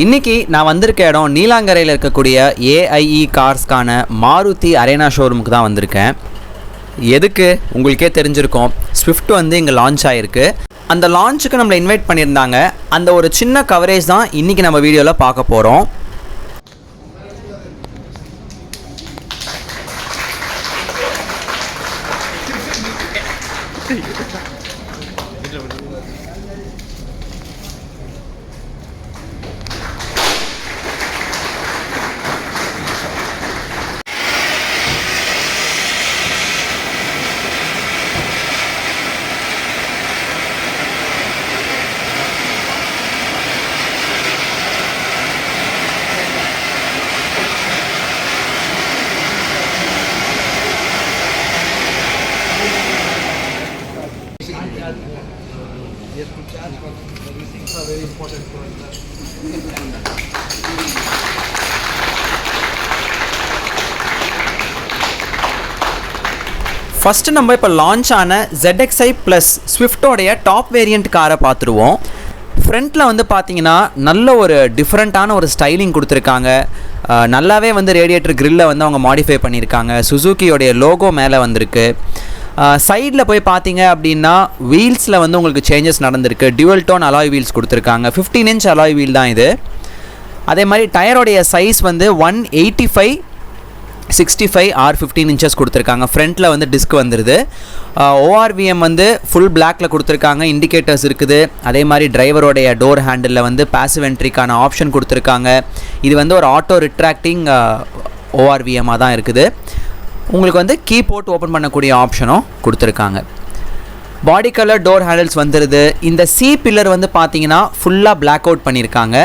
இன்றைக்கி நான் வந்திருக்க இடம் நீலாங்கரையில் இருக்கக்கூடிய ஏஐஇ கார்ஸ்க்கான மாருதி அரேனா ஷோரூமுக்கு தான் வந்திருக்கேன். எதுக்கு உங்களுக்கே தெரிஞ்சிருக்கும், ஸ்விஃப்ட் வந்து இங்கே லான்ச் ஆகிருக்கு. அந்த லான்ச்சுக்கு நம்மளை இன்வைட் பண்ணியிருந்தாங்க. அந்த ஒரு சின்ன கவரேஜ் தான் இன்றைக்கி நம்ம வீடியோவில் பார்க்க போகிறோம். ஃபஸ்ட்டு நம்ம இப்போ லான்ச் ஆன ZXi ப்ளஸ் ஸ்விஃப்டோடைய டாப் வேரியண்ட் காரை பார்த்துருவோம். ஃப்ரண்ட்டில் வந்து பார்த்தீங்கன்னா நல்ல ஒரு டிஃப்ரெண்ட்டான ஒரு ஸ்டைலிங் கொடுத்துருக்காங்க. நல்லாவே வந்து ரேடியேட்டர் கிரில்லை வந்து அவங்க மாடிஃபை பண்ணியிருக்காங்க. சுசுக்கியோடைய லோகோ மேலே வந்திருக்கு. சைடில் போய் பார்த்தீங்க அப்படின்னா வீல்ஸில் வந்து உங்களுக்கு சேஞ்சஸ் நடந்திருக்கு. டியூவல் டோன் அலாய் வீல்ஸ் கொடுத்துருக்காங்க. 15 இன்ச் அலாய் வீல் தான் இது. அதே மாதிரி டயரோடைய சைஸ் வந்து 185 65 or 15 inches கொடுத்துருக்காங்க. ஃப்ரண்ட்டில் வந்து டிஸ்க் வந்துடுது. ORVM வந்து ஃபுல் பிளாக்கில் கொடுத்துருக்காங்க. இண்டிகேட்டர்ஸ் இருக்குது. அதே மாதிரி டிரைவரோடைய டோர் ஹேண்டிலில் வந்து பாசிவ் என்ட்ரிக்கான ஆப்ஷன் கொடுத்துருக்காங்க. இது வந்து ஒரு ஆட்டோ ரிட்ராக்டிங் ORVM தான் இருக்குது. உங்களுக்கு வந்து கீ போட்டு ஓப்பன் பண்ணக்கூடிய ஆப்ஷனும் கொடுத்துருக்காங்க. பாடி கலர் டோர் ஹேண்டில்ஸ் வந்துடுது. இந்த C பில்லர் வந்து பார்த்தீங்கன்னா ஃபுல்லாக பிளாக் அவுட் பண்ணியிருக்காங்க.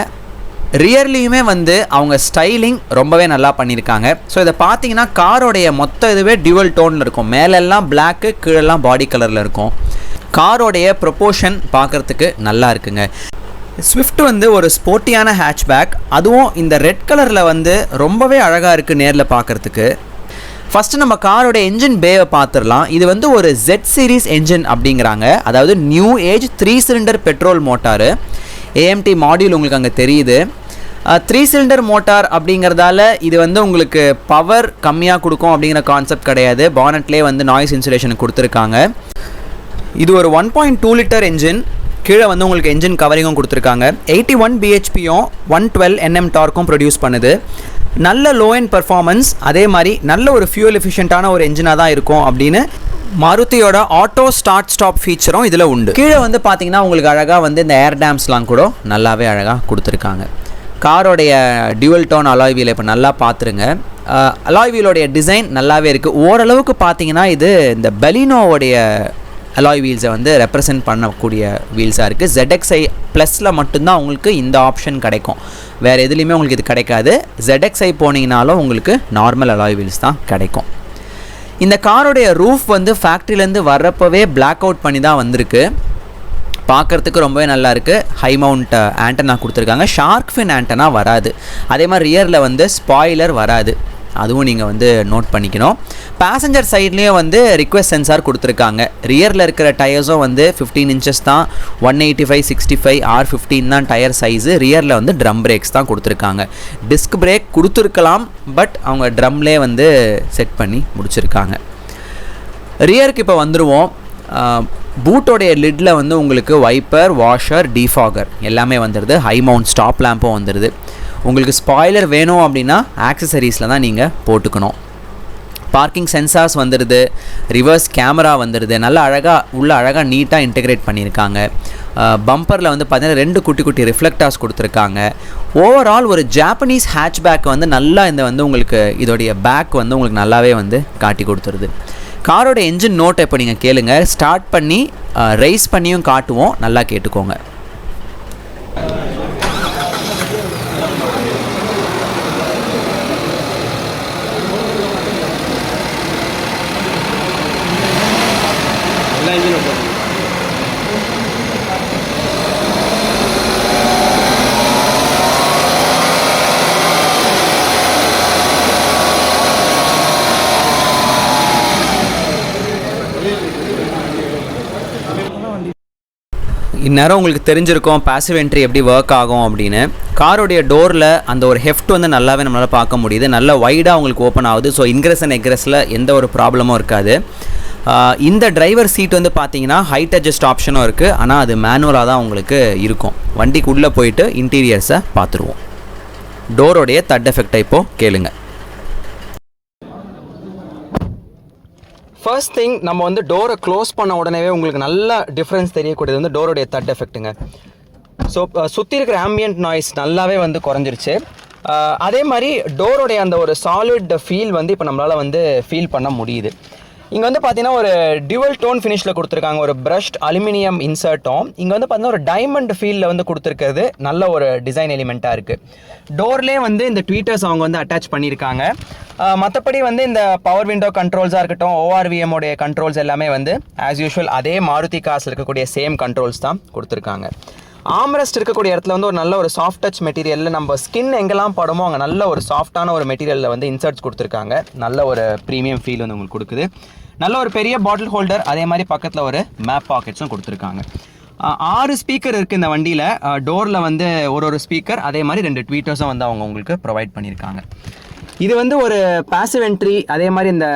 ரியர்லேயுமே வந்து அவங்க ஸ்டைலிங் ரொம்பவே நல்லா பண்ணியிருக்காங்க. ஸோ இதை பார்த்தீங்கன்னா காரோடைய மொத்த இதுவே டியூவல் டோனில் இருக்கும். மேலெல்லாம் பிளாக்கு, கீழெல்லாம் பாடி கலரில் இருக்கும். காரோடைய ப்ரொப்போர்ஷன் பார்க்குறதுக்கு நல்லா இருக்குங்க. ஸ்விஃப்ட் வந்து ஒரு ஸ்போர்ட்டியான ஹேட்ச்பேக். அதுவும் இந்த ரெட் கலரில் வந்து ரொம்பவே அழகாக இருக்குது நேரில் பார்க்குறதுக்கு. ஃபஸ்ட்டு நம்ம காரோட என்ஜின் பேவை பார்த்துடலாம். இது வந்து ஒரு Z சீரீஸ் என்ஜின் அப்படிங்கிறாங்க. அதாவது new age 3 cylinder petrol motor. AMT module உங்களுக்கு அங்கே தெரியுது. 3 சிலிண்டர் மோட்டார் அப்படிங்கிறதால இது வந்து உங்களுக்கு பவர் கம்மியாக கொடுக்கும் அப்படிங்கிற கான்செப்ட் கிடையாது. பானட்லேயே வந்து நாய்ஸ் இன்சுலேஷன் கொடுத்துருக்காங்க. இது ஒரு 1.2 லிட்டர் என்ஜின். கீழே வந்து உங்களுக்கு என்ஜின் கவரிங்கும் கொடுத்துருக்காங்க. 81 bhpயும் 112 Nm டார்க்கும் ப்ரொடியூஸ் பண்ணுது. நல்ல லோ எண்ட் பர்ஃபார்மன்ஸ், அதே மாதிரி நல்ல ஒரு ஃபியூல் எஃபிஷியண்ட்டான ஒரு என்ஜினாக தான் இருக்கும் அப்படின்னு மாருதியோட ஆட்டோ ஸ்டார்ட் ஸ்டாப் ஃபீச்சரும் இதில் உண்டு. கீழே வந்து பார்த்தீங்கன்னா உங்களுக்கு அழகாக வந்து இந்த ஏர் டேம்ஸ்லாம் கூட நல்லாவே அழகாக கொடுத்துருக்காங்க. காரோடைய டியூவல் டோன் அலாய் வீலை இப்போ நல்லா பார்த்துருங்க. அலாய் வீலோடைய டிசைன் நல்லாவே இருக்குது. ஓரளவுக்கு பார்த்தீங்கன்னா இது இந்த பெலினோவோடைய அலாய் வீல்ஸை வந்து ரெப்ரசன்ட் பண்ணக்கூடிய வீல்ஸாக இருக்குது. ZXi ப்ளஸில் மட்டும்தான் உங்களுக்கு இந்த ஆப்ஷன் கிடைக்கும். வேறு எதுலேயுமே உங்களுக்கு இது கிடைக்காது. ZXi போனீங்கனாலும் உங்களுக்கு நார்மல் அலாய் வீல்ஸ் தான் கிடைக்கும். இந்த காரோடைய ரூஃப் வந்து ஃபேக்ட்ரியிலேருந்து வர்றப்பவே பிளாக் அவுட் பண்ணி தான் வந்திருக்கு. பார்க்குறதுக்கு ரொம்பவே நல்லா இருக்குது. ஹை மவுண்ட் ஆண்டனா கொடுத்துருக்காங்க. ஷார்க் ஃபின் ஆண்டனா வராது. அதே மாதிரி ரியரில் வந்து ஸ்பாய்லர் வராது. அதுவும் நீங்கள் வந்து நோட் பண்ணிக்கணும். பேசஞ்சர் சைட்லேயும் வந்து ரிக்வெஸ்ட் சென்சார் கொடுத்துருக்காங்க. ரியரில் இருக்கிற டயர்ஸும் வந்து 15 inches தான். 185 65 or 15 தான் டயர் சைஸு. ரியரில் வந்து ட்ரம் பிரேக்ஸ் தான் கொடுத்துருக்காங்க. டிஸ்க் பிரேக் கொடுத்துருக்கலாம், பட் அவங்க ட்ரம்லே வந்து செட் பண்ணி முடிச்சிருக்காங்க. ரியருக்கு இப்போ வந்துடுவோம். பூட்டோடைய லிட்டில் வந்து உங்களுக்கு வைப்பர், வாஷர், டீஃபாகர் எல்லாமே வந்துடுது. ஹை மவுண்ட் ஸ்டாப் லேம்பும் வந்துடுது. உங்களுக்கு ஸ்பாய்லர் வேணும் அப்படின்னா ஆக்சசரிஸில் தான் நீங்கள் போட்டுக்கணும். பார்க்கிங் சென்சார்ஸ் வந்துடுது. ரிவர்ஸ் கேமரா வந்துடுது. நல்லா அழகாக நீட்டாக இன்டெகிரேட் பண்ணியிருக்காங்க. பம்பரில் வந்து பார்த்தீங்கன்னா 2 குட்டி குட்டி ரிஃப்ளெக்டர்ஸ் கொடுத்துருக்காங்க. ஓவரால் ஒரு ஜாப்பனீஸ் ஹேட்ச்பேக் வந்து நல்லா இந்த வந்து உங்களுக்கு இதோடைய பேக் வந்து உங்களுக்கு நல்லாவே வந்து காட்டி கொடுத்துருது. காரோட என்ஜின் நோட்டை இப்போ நீங்கள் கேளுங்க. ஸ்டார்ட் பண்ணி ரைஸ் பண்ணியும் காட்டுவோம், நல்லா கேட்டுக்கோங்க. இந்நேரம் உங்களுக்கு தெரிஞ்சிருக்கும் பாசிவ் என்ட்ரி எப்படி ஒர்க் ஆகும் அப்படின்னு. காரோடைய டோரில் அந்த ஒரு ஹெஃப்ட் வந்து நல்லாவே நம்மளால் பார்க்க முடியுது. நல்லா வைடாக உங்களுக்கு ஓப்பன் ஆகுது. ஸோ இன்க்ரெஸ் அண்ட் எக்ரெஸில் எந்த ஒரு ப்ராப்ளமும் இருக்காது. இந்த டிரைவர் சீட் வந்து பார்த்தீங்கன்னா ஹைட் அட்ஜஸ்ட் ஆப்ஷனும் இருக்குது. ஆனால் அது மேனுவலாக தான் உங்களுக்கு இருக்கும். வண்டிக்கு உள்ளே போயிட்டு இன்டீரியர்ஸை பார்த்துருவோம். டோரோடைய தட் எஃபெக்டை இப்போது கேளுங்க. ஃபர்ஸ்ட் திங், நம்ம வந்து டோரை க்ளோஸ் பண்ண உடனே உங்களுக்கு நல்ல டிஃப்ரென்ஸ் தெரியக்கூடியது வந்து டோரோடைய தட் எஃபெக்ட்டுங்க. ஸோ சுற்றி இருக்கிற ஆம்பியன்ட் நாய்ஸ் நல்லாவே வந்து குறைஞ்சிருச்சு. அதே மாதிரி டோரோடைய அந்த ஒரு சாலிட் ஃபீல் வந்து இப்போ நம்மளால் வந்து ஃபீல் பண்ண முடியுது. இங்கே வந்து பார்த்தீங்கன்னா ஒரு டியூவல் டோன் ஃபினிஷில் கொடுத்துருக்காங்க. ஒரு பிரஷ்ட் அலுமினியம் இன்சர்ட்டும் இங்கே வந்து பார்த்தீங்கன்னா ஒரு டைமண்ட் ஃபீலில் வந்து கொடுத்துருக்கிறது நல்ல ஒரு டிசைன் எலிமெண்ட்டாக இருக்குது. டோர்லேயே வந்து இந்த ட்வீட்டர்ஸ் அவங்க வந்து அட்டாச் பண்ணியிருக்காங்க. மற்றபடி வந்து இந்த பவர் விண்டோ கண்ட்ரோல்ஸாக இருக்கட்டும், ஓஆர்விஎம்மோடைய கண்ட்ரோல்ஸ் எல்லாமே வந்து ஆஸ் யூஷுவல் அதே மாருதி கார்ஸில் இருக்கக்கூடிய சேம் கண்ட்ரோல்ஸ் தான் கொடுத்துருக்காங்க. ஆம்ரெஸ்ட் இருக்கக்கூடிய இடத்துல வந்து ஒரு நல்ல ஒரு சாஃப்ட் டச் மெட்டீரியலில் நம்ம ஸ்கின் எங்கெல்லாம் படுமோ அங்கே நல்ல ஒரு சாஃப்டான ஒரு மெட்டீரியலில் வந்து இன்சர்ட்ஸ் கொடுத்துருக்காங்க. நல்ல ஒரு ப்ரீமியம் ஃபீல் வந்து உங்களுக்கு கொடுக்குது. நல்ல ஒரு பெரிய பாட்டில் ஹோல்டர், அதே மாதிரி பக்கத்தில் ஒரு மேப் பாக்கெட்ஸும் கொடுத்துருக்காங்க. 6 ஸ்பீக்கர் இருக்குது இந்த வண்டியில். டோரில் வந்து ஒரு ஸ்பீக்கர், அதே மாதிரி 2 ட்வீட்டர்ஸும் வந்து அவங்க உங்களுக்கு ப்ரொவைட் பண்ணியிருக்காங்க. இது வந்து ஒரு பாசிவ் என்ட்ரி, அதே மாதிரி இந்த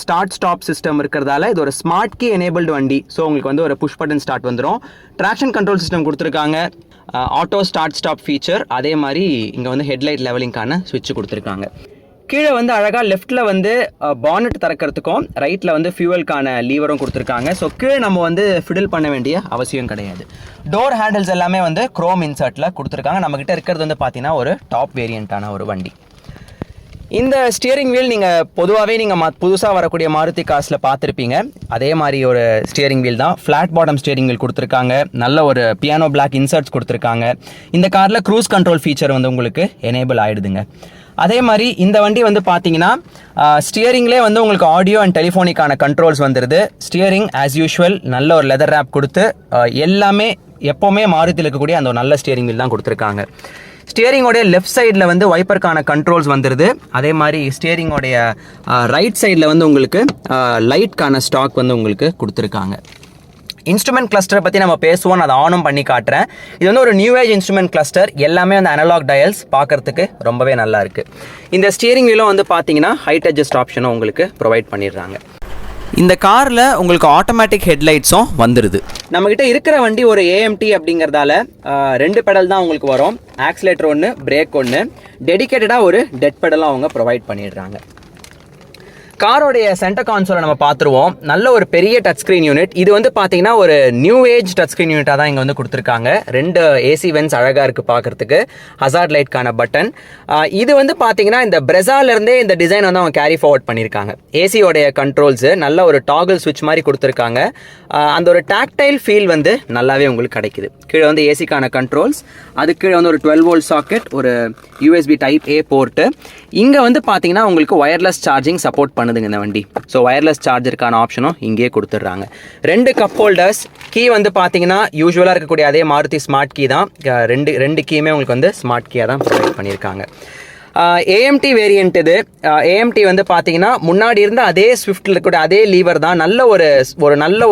ஸ்டார்ட் ஸ்டாப் சிஸ்டம் இருக்கிறதால இது ஒரு ஸ்மார்ட் கீ எனேபிள்டு வண்டி. ஸோ உங்களுக்கு வந்து ஒரு புஷ் பட்டன் ஸ்டார்ட் வந்துடும். ட்ராக்ஷன் கண்ட்ரோல் சிஸ்டம் கொடுத்துருக்காங்க. ஆட்டோ ஸ்டார்ட் ஸ்டாப் ஃபீச்சர், அதே மாதிரி இங்கே வந்து ஹெட்லைட் லெவலிங்கான ஸ்விட்ச் கொடுத்துருக்காங்க. கீழே வந்து அழகாக லெஃப்ட்டில் வந்து பானட் திறக்கிறதுக்கும் ரைட்டில் வந்து ஃபியூவலுக்கான லீவரும் கொடுத்துருக்காங்க. ஸோ கீழே நம்ம வந்து ஃபிடில் பண்ண வேண்டிய அவசியம் கிடையாது. டோர் ஹேண்டில்ஸ் எல்லாமே வந்து குரோம் இன்சர்ட்டில் கொடுத்துருக்காங்க. நம்மக்கிட்ட இருக்கிறது வந்து பார்த்தீங்கன்னா ஒரு டாப் வேரியண்ட்டான ஒரு வண்டி. இந்த ஸ்டியரிங் வீல் நீங்கள் பொதுவாகவே நீங்கள் புதுசாக வரக்கூடிய மாருதி கார்ஸில் பார்த்துருப்பீங்க. அதே மாதிரி ஒரு ஸ்டியரிங் வீல் தான். ஃப்ளாட் பாட்டம் ஸ்டியரிங் வீல் கொடுத்துருக்காங்க. நல்ல ஒரு பியானோ பிளாக் இன்சர்ட்ஸ் கொடுத்துருக்காங்க. இந்த காரில் க்ரூஸ் கண்ட்ரோல் ஃபீச்சர் வந்து உங்களுக்கு எனேபிள் ஆகிடுதுங்க. அதே மாதிரி இந்த வண்டி வந்து பார்த்தீங்கன்னா ஸ்டியரிங்லேயே வந்து உங்களுக்கு ஆடியோ அண்ட் டெலிஃபோனிக்கான கண்ட்ரோல்ஸ் வந்துடுது. ஸ்டியரிங் ஆஸ் யூஷுவல் நல்ல ஒரு லெதர் ரேப் கொடுத்து எல்லாமே எப்போவுமே மாருதியில் இருக்கக்கூடிய அந்த ஒரு நல்ல ஸ்டியரிங் வீல் தான் கொடுத்துருக்காங்க. ஸ்டியரிங்கோடைய லெஃப்ட் சைடில் வந்து வைப்பருக்கான கண்ட்ரோல்ஸ் வந்துடுது. அதே மாதிரி ஸ்டியரிங்கோடைய ரைட் சைடில் வந்து உங்களுக்கு லைட்கான ஸ்டாக் வந்து உங்களுக்கு கொடுத்துருக்காங்க. இன்ஸ்ட்ருமெண்ட் கிளஸ்டரை பற்றி நம்ம பேசுவோம். அதை ஆனும் பண்ணி காட்டுறேன். இது வந்து ஒரு நியூ ஏஜ் இன்ஸ்ட்ருமெண்ட் கிளஸ்டர். எல்லாமே வந்து அனலாக் டயல்ஸ், பார்க்கறதுக்கு ரொம்பவே நல்லா இருக்குது. இந்த ஸ்டியரிங் வீலும் வந்து பார்த்தீங்கன்னா ஹைட் அட்ஜஸ்ட் ஆப்ஷனும் உங்களுக்கு ப்ரொவைட் பண்ணிடுறாங்க. இந்த காரில் உங்களுக்கு ஆட்டோமேட்டிக் ஹெட்லைட்ஸும் வந்துடுது. நம்மக்கிட்ட இருக்கிற வண்டி ஒரு ஏஎம்டி அப்படிங்கிறதால 2 பெடல் தான் உங்களுக்கு வரும். ஆக்சிலேட்டர் ஒன்று, பிரேக் ஒன்று. டெடிக்கேட்டடாக ஒரு டெட் பெடலும் அவங்க ப்ரொவைட் பண்ணிடுறாங்க. காரோடைய சென்டர் கான்சோலை நம்ம பார்த்துருவோம். நல்ல ஒரு பெரிய டச் ஸ்க்ரீன் யூனிட். இது வந்து பார்த்தீங்கன்னா ஒரு நியூ ஏஜ் டச் ஸ்க்ரீன் யூனிட்டாக தான் இங்கே வந்து கொடுத்துருக்காங்க. 2 ஏசி வென்ஸ் அழகாக இருக்குது பார்க்குறதுக்கு. ஹசார்ட் லைட்கான பட்டன். இது வந்து பார்த்தீங்கன்னா இந்த பிரெசாலேருந்தே இந்த டிசைன் வந்து அவங்க கேரி ஃபார்வர்ட் பண்ணியிருக்காங்க. ஏசியோடைய கண்ட்ரோல்ஸு நல்ல ஒரு டாகிள் ஸ்விட்ச் மாதிரி கொடுத்துருக்காங்க. அந்த ஒரு டாக்டைல் ஃபீல் வந்து நல்லாவே உங்களுக்கு கிடைக்குது. கீழே வந்து ஏசிக்கான கண்ட்ரோல்ஸ், அது கீழே வந்து ஒரு 12 வோல்ட் சாக்கெட், ஒரு யூஎஸ்பி டைப் ஏ போர்ட்டு. இங்கே வந்து பார்த்தீங்கன்னா உங்களுக்கு ஒயர்லெஸ் சார்ஜிங் சப்போர்ட் பண்ணுதுங்க இந்த வண்டி. ஸோ ஒயர்லெஸ் சார்ஜருக்கான ஆப்ஷனும் இங்கேயே கொடுத்துட்றாங்க. 2 கப் ஹோல்டர்ஸ். கீ வந்து பார்த்தீங்கன்னா யூஸ்வலாக இருக்கக்கூடிய அதே மாருதி ஸ்மார்ட் கீ தான். ரெண்டு கீயுமே உங்களுக்கு வந்து ஸ்மார்ட் கீயாக தான் ப்ரொவைட் பண்ணியிருக்காங்க. ஏஎம்டி வேரியண்ட் இது. ஏஎம்டி வந்து பார்த்தீங்கன்னா முன்னாடி இருந்த அதே ஸ்விஃப்ட்டில் இருக்கக்கூடிய அதே லீவர் தான். நல்ல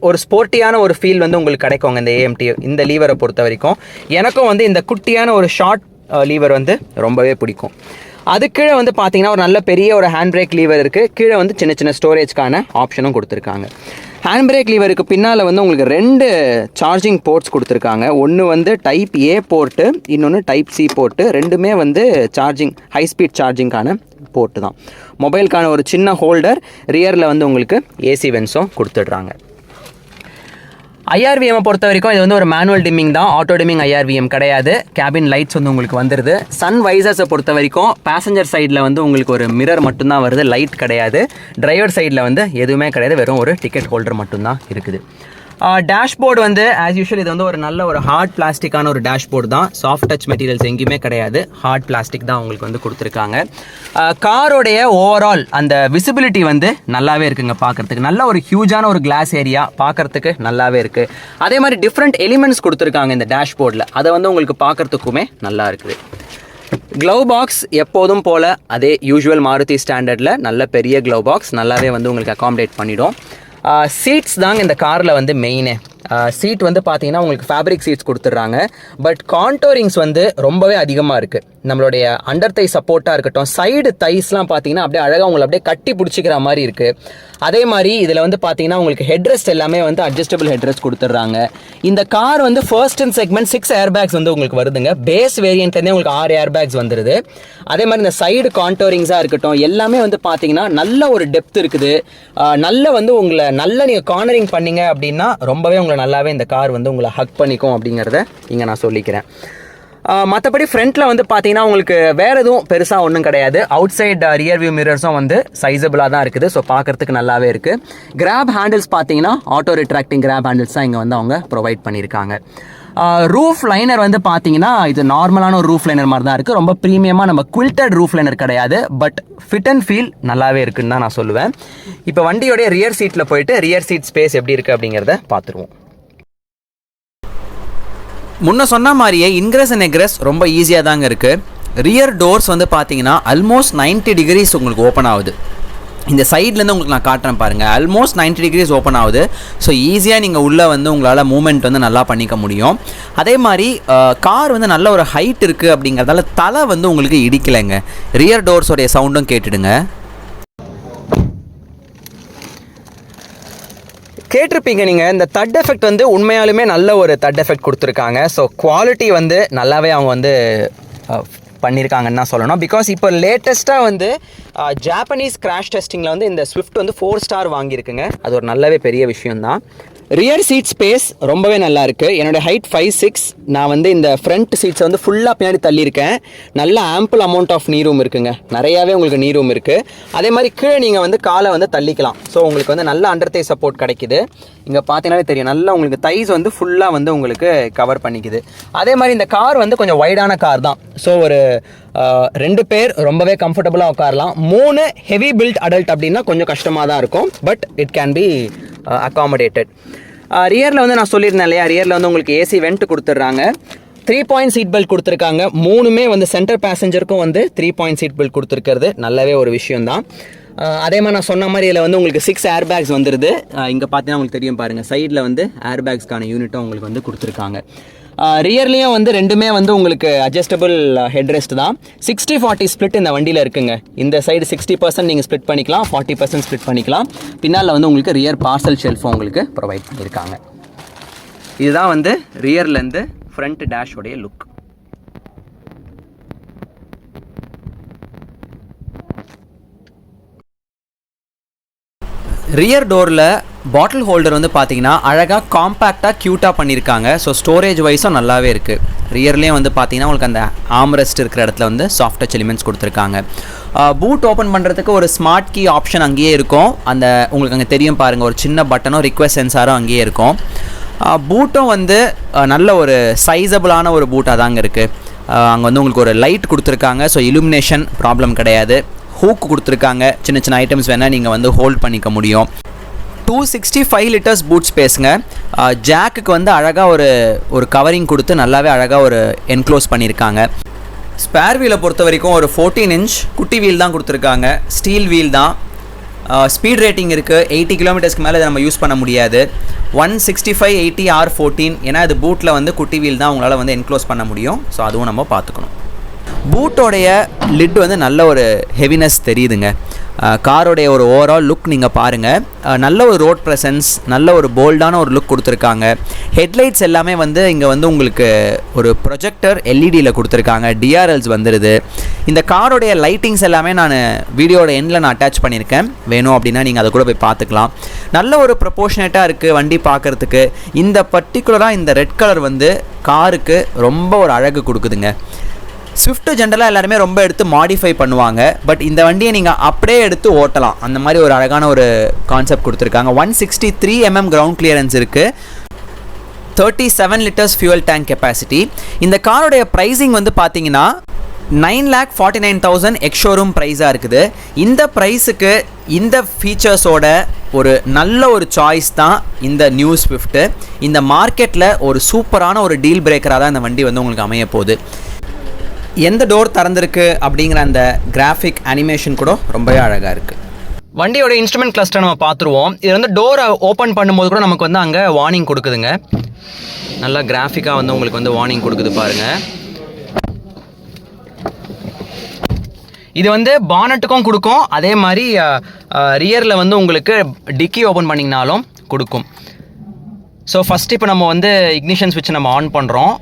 ஒரு ஸ்போர்ட்டியான ஒரு ஃபீல் வந்து உங்களுக்கு கிடைக்குங்க இந்த ஏஎம்டி. இந்த லீவரை பொறுத்த வரைக்கும் எனக்கும் வந்து இந்த குட்டியான ஒரு ஷார்ட் லீவர் வந்து ரொம்பவே பிடிக்கும். அது கீழே வந்து பார்த்தீங்கன்னா ஒரு நல்ல பெரிய ஒரு ஹேண்ட் பிரேக் லீவர் இருக்குது. கீழே வந்து சின்ன சின்ன ஸ்டோரேஜ்க்கான ஆப்ஷனும் கொடுத்துருக்காங்க. ஹேண்ட் பிரேக் லீவருக்கு பின்னால் வந்து உங்களுக்கு 2 சார்ஜிங் போர்ட்ஸ் கொடுத்துருக்காங்க. ஒன்று வந்து டைப் ஏ போர்ட்டு, இன்னொன்று டைப் சி போர்ட்டு. ரெண்டுமே வந்து சார்ஜிங் ஹை ஸ்பீட் சார்ஜிங்கான போர்ட்டு தான். மொபைலுக்கான ஒரு சின்ன ஹோல்டர். ரியரில் வந்து உங்களுக்கு ஏசி வென்ஸும் கொடுத்துட்றாங்க. ஐஆர்விஎம்மை பொறுத்த வரைக்கும் இது வந்து ஒரு மேனுவல் டிம்மிங் தான். ஆட்டோ டிம்மிங் ஐஆர்விஎம் கிடையாது. கேபின் லைட்ஸ் வந்து உங்களுக்கு வந்துடுது. சன் வைசர்ஸை பொறுத்த வரைக்கும் பேசஞ்சர் சைடில் வந்து உங்களுக்கு ஒரு மிரர் மட்டும்தான் வருது, லைட் கிடையாது. டிரைவர் சைடில் வந்து எதுவுமே கிடையாது, வெறும் ஒரு டிக்கெட் ஹோல்டர் மட்டும்தான் இருக்குது. டேஷ்போர்டு வந்து ஆஸ் யூஷுவல் இது வந்து ஒரு நல்ல ஒரு ஹார்ட் பிளாஸ்டிக்கான ஒரு டேஷ்போர்டு தான். சாஃப்ட் டச் மெட்டீரியல்ஸ் எங்கேயுமே கிடையாது, ஹார்ட் பிளாஸ்டிக் தான் உங்களுக்கு வந்து கொடுத்துருக்காங்க. காரோடைய ஓவரால் அந்த விசிபிலிட்டி வந்து நல்லாவே இருக்குங்க பார்க்குறதுக்கு. நல்ல ஒரு ஹியூஜான ஒரு கிளாஸ் ஏரியா பார்க்குறதுக்கு நல்லாவே இருக்குது. அதே மாதிரி டிஃப்ரெண்ட் எலிமெண்ட்ஸ் கொடுத்துருக்காங்க இந்த டேஷ்போர்டில். அதை வந்து உங்களுக்கு பார்க்குறதுக்குமே நல்லா இருக்குது. க்ளவ் பாக்ஸ் எப்போதும் போல் அதே யூஷுவல் மாருதி ஸ்டாண்டர்டில் நல்ல பெரிய க்ளவ் பாக்ஸ் நல்லாவே வந்து உங்களுக்கு அகாமடேட் பண்ணிடும். சீட்ஸ் தாங்க இந்த காரில் வந்து மெயினே. சீட் வந்து பார்த்தீங்கன்னா உங்களுக்கு ஃபேப்ரிக் சீட்ஸ் கொடுத்துட்றாங்க. பட் கான்டோரிங்ஸ் வந்து ரொம்பவே அதிகமாக இருக்குது. நம்மளுடைய அண்டர் தை சப்போர்ட்டாக இருக்கட்டும், சைடு தைஸ்லாம் பார்த்தீங்கன்னா அப்படியே அழகாக உங்களை அப்படியே கட்டி பிடிச்சிக்கிற மாதிரி இருக்குது. அதே மாதிரி இதில் வந்து பார்த்தீங்கன்னா உங்களுக்கு ஹெட்ரெஸ்ட் எல்லாமே வந்து அட்ஜஸ்டபிள் ஹெட்ரெஸ்ட் கொடுத்துட்றாங்க. இந்த கார் வந்து first and segment 6 air bags வந்து உங்களுக்கு வருதுங்க. பேஸ் வேரியன்ட்லேருந்தே உங்களுக்கு 6 ஏர் பேக்ஸ் வந்துடுது. அதே மாதிரி இந்த சைடு கான்டோரிங்ஸாக இருக்கட்டும் எல்லாமே வந்து பார்த்தீங்கன்னா நல்ல ஒரு டெப்த் இருக்குது. நல்ல வந்து உங்களை நீங்கள் கார்னரிங் பண்ணீங்க அப்படின்னா ரொம்பவே உங்களை நல்லாவே இந்த கார் வந்து உங்களை ஹக் பண்ணிக்கும் அப்படிங்கிறத இங்கே நான் சொல்லிக்கிறேன். மற்றபடி ஃப்ரண்ட்டில் வந்து பார்த்தீங்கன்னா உங்களுக்கு வேறு எதுவும் பெருசாக ஒன்றும் கிடையாது. அவுட் சைட் ரியர் வியூ மிரர்ஸும் வந்து சைஸபிளாக தான் இருக்குது. ஸோ பார்க்குறதுக்கு நல்லாவே இருக்குது. கிராப் ஹேண்டில்ஸ் பார்த்தீங்கன்னா ஆட்டோ ரிட்ராக்டிங் கிராப் ஹேண்டில்ஸ் தான் இங்கே வந்து அவங்க ப்ரொவைட் பண்ணியிருக்காங்க. ரூஃப் லைனர் வந்து பார்த்தீங்கன்னா இது நார்மலான ஒரு ரூஃப் லைனர் மாதிரி தான் இருக்குது. ரொம்ப ப்ரீமியமாக நம்ம குவில்டட் ரூஃப் லைனர் கிடையாது. பட் ஃபிட் அண்ட் ஃபீல் நல்லாவே இருக்குன்னு தான் நான் சொல்லுவேன். இப்போ வண்டியோடைய ரியர் சீட்டில் போயிட்டு ரியர் சீட் ஸ்பேஸ் எப்படி இருக்குது அப்படிங்கிறத பார்த்துருவோம். முன்ன சொன்ன மாதிரியே இன்க்ரெஸ் அண்ட் எக்ரெஸ் ரொம்ப ஈஸியாக தாங்க இருக்குது. ரியர் டோர்ஸ் வந்து பார்த்தீங்கன்னா ஆல்மோஸ்ட் 90 டிகிரிஸ் உங்களுக்கு ஓப்பன் ஆகுது. இந்த சைட்லேருந்து உங்களுக்கு நான் காட்டுறேன் பாருங்கள். ஆல்மோஸ்ட் 90 டிகிரிஸ் ஓப்பன் ஆகுது. ஸோ ஈஸியாக நீங்கள் உள்ளே வந்து உங்களால் மூவ்மெண்ட் வந்து நல்லா பண்ணிக்க முடியும். அதே மாதிரி கார் வந்து நல்ல ஒரு ஹைட் இருக்குது அப்படிங்கிறதால தலை வந்து உங்களுக்கு இடிக்கலைங்க. ரியர் டோர்ஸோடைய சவுண்டும் கேட்டுடுங்க. கேட்டிருப்பீங்க நீங்கள், இந்த தட் எஃபெக்ட் வந்து உண்மையாலுமே நல்ல ஒரு தட் எஃபெக்ட் கொடுத்துருக்காங்க. ஸோ குவாலிட்டி வந்து நல்லாவே அவங்க வந்து பண்ணியிருக்காங்கன்னு தான் சொல்லணும். பிகாஸ் இப்போ லேட்டஸ்ட்டாக வந்து ஜாப்பனீஸ் கிராஷ் டெஸ்டிங்கில் வந்து இந்த ஸ்விஃப்ட் வந்து 4 ஸ்டார் வாங்கியிருக்குங்க. அது ஒரு நல்லாவே பெரிய விஷயம்தான். ரியர் சீட் ஸ்பேஸ் ரொம்பவே நல்லா இருக்குது. என்னோடய ஹைட் 5'6". நான் வந்து இந்த ஃப்ரண்ட் சீட்ஸை வந்து ஃபுல்லாக பின்னாடி தள்ளியிருக்கேன். நல்ல ஆம்பிள் அமௌண்ட் ஆஃப் நீ ரூம் இருக்குங்க. நிறையாவே உங்களுக்கு நீ ரூம் இருக்குது. அதே மாதிரி கீழே நீங்கள் வந்து காலை வந்து தள்ளிக்கலாம். ஸோ உங்களுக்கு வந்து நல்ல அண்டர் தை சப்போர்ட் கிடைக்குது. இங்கே பார்த்தீங்கன்னாலே தெரியும், நல்லா உங்களுக்கு தைஸ் வந்து ஃபுல்லாக வந்து உங்களுக்கு கவர் பண்ணிக்குது. அதே மாதிரி இந்த கார் வந்து கொஞ்சம் வைடான கார் தான். ஸோ ஒரு 2 பேர் ரொம்பவே கம்ஃபர்டபுளாக உட்காரலாம். 3 ஹெவி பில்ட் அடல்ட் அப்படின்னா கொஞ்சம் கஷ்டமாக தான் இருக்கும். But it can be accommodated. ரியரில் வந்து நான் சொல்லியிருந்தேன் இல்லையா, ரியரில் வந்து உங்களுக்கு ஏசி வெண்ட் கொடுத்துட்றாங்க. 3 பாயிண்ட் சீட் பெல்ட் கொடுத்துருக்காங்க. 3மே வந்து சென்டர் பேசஞ்சருக்கும் வந்து 3 பாயிண்ட் சீட் பெல்ட் கொடுத்துருக்கிறது நல்லாவே ஒரு விஷயம்தான். அதே மாதிரி நான் சொன்ன மாதிரி இதில் வந்து உங்களுக்கு 6 ஏர் பேக்ஸ் வந்துடுது. இங்கே பார்த்தீங்கன்னா உங்களுக்கு தெரியும் பாருங்கள், சைடில் வந்து ஏர் பேக்ஸ்க்கான யூனிட்டும் உங்களுக்கு வந்து கொடுத்துருக்காங்க. ரியர்லேயும் வந்து 2மே வந்து உங்களுக்கு அட்ஜஸ்டபிள் ஹெட்ரெஸ்ட் தான். 60-40 ஸ்ப்ளிட் இந்த வண்டியில் இருக்குங்க. இந்த சைடு 60% நீங்கள் ஸ்ப்ளிட் பண்ணிக்கலாம், 40% ஸ்ப்ளிட் பண்ணிக்கலாம். பின்னால் வந்து உங்களுக்கு ரியர் பார்சல் ஷெல்ஃபும் உங்களுக்கு ப்ரொவைட் பண்ணியிருக்காங்க. இதுதான் வந்து ரியர்லேருந்து ஃப்ரண்ட் டேஷோடைய லுக். ரியர் டோரில் பாட்டில் ஹோல்டர் வந்து பார்த்தீங்கன்னா அழகாக காம்பேக்டாக க்யூட்டாக பண்ணியிருக்காங்க. ஸோ ஸ்டோரேஜ் வைஸும் நல்லாவே இருக்குது. ரியர்லேயும் வந்து பார்த்தீங்கன்னா உங்களுக்கு அந்த ஆம்ரெஸ்ட் இருக்கிற இடத்துல வந்து சாஃப்ட் டச் எலிமெண்ட்ஸ் கொடுத்துருக்காங்க. பூட் ஓப்பன் பண்ணுறதுக்கு ஒரு ஸ்மார்ட் கீ ஆப்ஷன் அங்கேயே இருக்கும். அந்த உங்களுக்கு அங்கே தெரியும் பாருங்கள், ஒரு சின்ன பட்டனும் ரிக்வெஸ்ட் சென்சாரும் அங்கேயே இருக்கும். பூட்டும் வந்து நல்ல ஒரு சைஸபிளான ஒரு பூட்டாக தாங்க இருக்குது. அங்கே வந்து உங்களுக்கு ஒரு லைட் கொடுத்துருக்காங்க. ஸோ இலுமினேஷன் ப்ராப்ளம் கிடையாது. ஹூக் கொடுத்துருக்காங்க. சின்ன சின்ன ஐட்டம்ஸ் வேணால் நீங்கள் வந்து ஹோல்ட் பண்ணிக்க முடியும். 265 லிட்டர்ஸ் பூட் ஸ்பேஸுங்க. ஜாக்குக்கு வந்து அழகாக ஒரு கவரிங் கொடுத்து நல்லாவே அழகாக ஒரு என்க்ளோஸ் பண்ணியிருக்காங்க. ஸ்பேர் வீலை பொறுத்த வரைக்கும் ஒரு 14 இன்ச் குட்டி வீல் தான் கொடுத்துருக்காங்க. ஸ்டீல் வீல் தான். ஸ்பீட் ரேட்டிங் இருக்குது. 80 கிலோமீட்டர்ஸ்க்கு மேலே இதை நம்ம யூஸ் பண்ண முடியாது. 165 80 R14. ஏன்னா இது பூட்டில் வந்து குட்டி வீல் தான் உங்களால் வந்து என்க்ளோஸ் பண்ண முடியும். ஸோ அதுவும் நம்ம பார்த்துக்கணும். பூட்டோடைய லிட் வந்து நல்ல ஒரு ஹெவினஸ் தெரியுதுங்க. காரோடைய ஒரு ஓவரால் லுக் நீங்கள் பாருங்கள். நல்ல ஒரு ரோட் ப்ரெசன்ஸ், நல்ல ஒரு போல்டான ஒரு லுக் கொடுத்துருக்காங்க. ஹெட்லைட்ஸ் எல்லாமே வந்து இங்கே வந்து உங்களுக்கு ஒரு ப்ரொஜெக்டர் எல்இடியில் கொடுத்துருக்காங்க. டிஆர்எல்ஸ் வந்துடுது. இந்த காரோடைய லைட்டிங்ஸ் எல்லாமே நான் வீடியோட எண்டில் நான் அட்டாச் பண்ணியிருக்கேன். வேணும் அப்படின்னா நீங்கள் அதை கூட போய் பார்த்துக்கலாம். நல்ல ஒரு ப்ரொபோர்ஷனேட்டாக இருக்குது வண்டி பார்க்குறதுக்கு. இந்த பர்டிகுலராக இந்த ரெட் கலர் வந்து காருக்கு ரொம்ப ஒரு அழகு கொடுக்குதுங்க. ஸ்விஃப்ட் ஜென்ரலாக எல்லாருமே ரொம்ப எடுத்து மாடிஃபை பண்ணுவாங்க. பட் இந்த வண்டியை நீங்கள் அப்படியே எடுத்து ஓட்டலாம். அந்த மாதிரி ஒரு அழகான ஒரு கான்செப்ட் கொடுத்துருக்காங்க. 163 mm கிரவுண்ட் கிளியரன்ஸ் இருக்குது. 37 லிட்டர்ஸ் ஃபியூவல் டேங்க் கெப்பாசிட்டி. இந்த காரோடைய ப்ரைஸிங் வந்து பார்த்தீங்கன்னா 9,49,000 எக்ஸ்ஷோரூம் ப்ரைஸாக இருக்குது. இந்த ப்ரைஸுக்கு இந்த ஃபீச்சர்ஸோட ஒரு நல்ல ஒரு சாய்ஸ் தான் இந்த நியூ ஸ்விஃப்ட்டு. இந்த மார்க்கெட்டில் ஒரு சூப்பரான ஒரு டீல் பிரேக்கராக தான் இந்த வண்டி வந்து உங்களுக்கு அமைய போகுது. எந்த டோர் திறந்திருக்கு அப்படிங்கிற அந்த கிராஃபிக் அனிமேஷன் கூட ரொம்பவே அழகாக இருக்குது. வண்டியோட இன்ஸ்ட்ருமெண்ட் கிளஸ்டர் நம்ம பார்த்துருவோம். இது வந்து டோரை ஓப்பன் பண்ணும்போது கூட நமக்கு வந்து அங்கே வார்னிங் கொடுக்குதுங்க. நல்லா கிராஃபிக்காக வந்து உங்களுக்கு வந்து வார்னிங் கொடுக்குது பாருங்கள். இது வந்து பானட்டுக்கும் கொடுக்கும், அதே மாதிரி ரியரில் வந்து உங்களுக்கு டிக்கி ஓப்பன் பண்ணிங்கனாலும் கொடுக்கும். ஸோ ஃபஸ்ட்டு இப்போ நம்ம வந்து இக்னிஷன் ஸ்விட்ச் நம்ம ஆன் பண்ணுறோம்.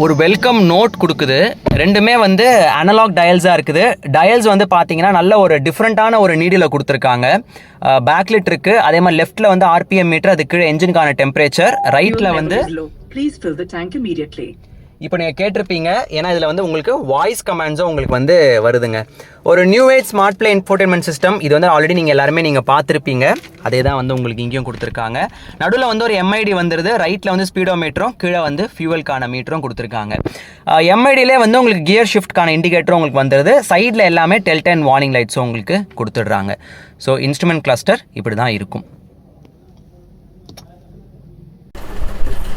ஒரு வெல்கம் நோட் கொடுக்குது. ரெண்டுமே வந்து அனலாக் டயல்ஸாக இருக்குது. டயல்ஸ் வந்து பார்த்தீங்கன்னா நல்ல ஒரு டிஃப்ரெண்ட்டான ஒரு நீடில் கொடுத்துருக்காங்க. பேக்லிட் இருக்குது, அதே மாதிரி லெஃப்ட்டில் வந்து ஆர்பிஎம் மீட்டர், அது கீழே என்ஜினுக்கான டெம்பரேச்சர், ரைட்டில் வந்து இப்போ நீங்கள் கேட்டிருப்பீங்க, ஏன்னா இதில் வந்து உங்களுக்கு வாய்ஸ் கமாண்ட்ஸும் உங்களுக்கு வந்து வருதுங்க. ஒரு new age smart play infotainment system. இது வந்து ஆல்ரெடி நீங்கள் எல்லாருமே நீங்கள் பார்த்துருப்பீங்க. அதே தான் வந்து உங்களுக்கு இங்கேயும் கொடுத்துருக்காங்க. நடுவில் வந்து ஒரு எம்ஐடி வந்துடுது. ரைட்டில் வந்து ஸ்பீடோ மீட்டரும், கீழே வந்து ஃபியூவலுக்கான மீட்டரும் கொடுத்துருக்காங்க. எம்ஐடியிலே வந்து உங்களுக்கு கியர் ஷிஃப்ட்கான இண்டிகேட்டரும் உங்களுக்கு வந்துடுது. சைடில் எல்லாமே டெல் வார்னிங் லைட்ஸும் உங்களுக்கு கொடுத்துட்றாங்க. ஸோ இன்ஸ்ட்ருமெண்ட் கிளஸ்டர் இப்படி தான் இருக்கும்.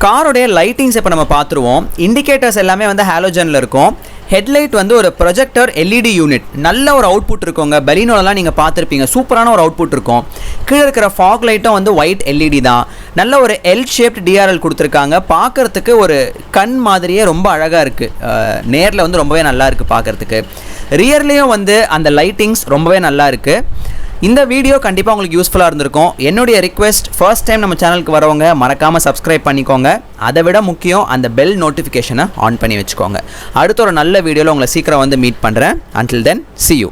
காரோடைய லைட்டிங்ஸ் இப்போ நம்ம பார்த்துருவோம். இண்டிகேட்டர்ஸ் எல்லாமே வந்து ஹாலோஜனில் இருக்கும். ஹெட்லைட் வந்து ஒரு ப்ரொஜெக்டர் எல்இடி யூனிட். நல்ல ஒரு அவுட்புட் இருக்குங்க. பெலினோலாம் நீங்கள் பார்த்துருப்பீங்க, சூப்பரான ஒரு அவுட்புட் இருக்கும். கீழே இருக்கிற ஃபாக் லைட்டும் வந்து ஒயிட் எல்இடி தான். நல்ல ஒரு எல் ஷேப்ட் டிஆர்எல் கொடுத்துருக்காங்க. பார்க்குறதுக்கு ஒரு கண் மாதிரியே ரொம்ப அழகாக இருக்குது. நேரில் வந்து ரொம்பவே நல்லா இருக்குது பார்க்குறதுக்கு. ரியர்லேயும் வந்து அந்த லைட்டிங்ஸ் ரொம்பவே நல்லா இருக்குது. இந்த வீடியோ கண்டிப்பாக உங்களுக்கு யூஸ்ஃபுல்லாக இருந்திருக்கும். என்னுடைய ரிக்வெஸ்ட், ஃபர்ஸ்ட் டைம் நம்ம சேனலுக்கு வரவங்க மறக்காமல் சப்ஸ்கிரைப் பண்ணிக்கோங்க. அதை விட முக்கியம் அந்த பெல் நோட்டிஃபிகேஷனை ஆன் பண்ணி வச்சுக்கோங்க. அடுத்த ஒரு நல்ல வீடியோவில் உங்களை சீக்கிரம் வந்து மீட் பண்ணுறேன். Until then, see you.